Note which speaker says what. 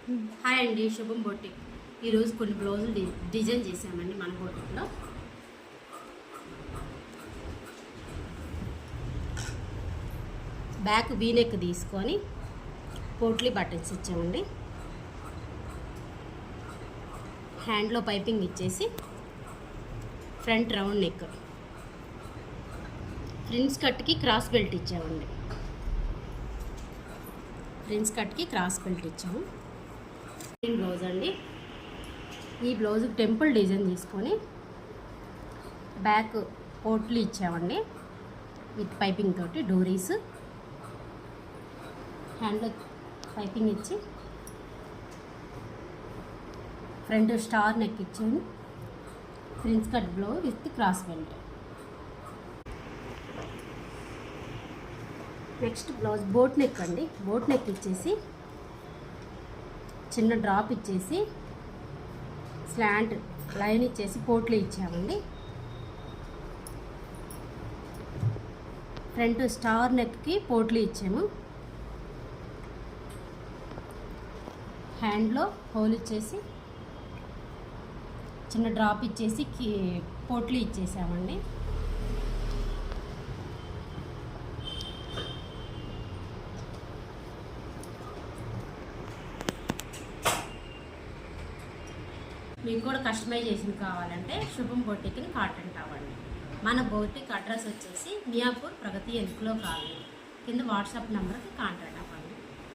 Speaker 1: Hi అండి, శుభం boutique. ఈరోజు కొన్ని బ్లౌజులు డిజైన్ చేసామండి మన బొటిక్లో. బ్యాక్ వీనెక్ తీసుకొని పోట్లీ బటన్స్ ఇచ్చామండి. హ్యాండ్లో పైపింగ్ ఇచ్చేసి ఫ్రంట్ రౌండ్ నెక్, ప్రిన్స్ కట్కి క్రాస్ బెల్ట్ ఇచ్చామండి. ప్రిన్స్ కట్కి క్రాస్ బెల్ట్ ఇచ్చాము. బ్లౌజ్ అండి. ఈ బ్లౌజ్ టెంపుల్ డిజైన్ తీసుకొని బ్యాక్ పోట్లు ఇచ్చామండి విత్ పైపింగ్ తోటి డోరీస్. హ్యాండ్లో పైపింగ్ ఇచ్చి ఫ్రంట్ స్టార్ నెక్ ఇచ్చాము. Prince cut blouse with cross belt. Next blouse boat neck అండి. బోట్ నెక్ ఇచ్చేసి చిన్న డ్రాప్ ఇచ్చేసి స్లాంట్ లైన్ ఇచ్చేసి పోట్లు ఇచ్చామండి. ఫ్రంట్ స్టార్ నెక్కి పోట్లు ఇచ్చాము. హ్యాండ్లో హోల్ ఇచ్చేసి చిన్న డ్రాప్ ఇచ్చేసి పోట్లు ఇచ్చేసామండి. మీకు కూడా కస్టమైజేషన్ కావాలంటే శుభం బొటిక్ని కాంటాక్ట్ అవ్వండి. మన బొటిక్ అడ్రస్ వచ్చేసి మియాపూర్ ప్రగతి ఎన్క్లో కాలనీ కింద వాట్సాప్ నెంబర్కి కాంటాక్ట్ అవ్వండి.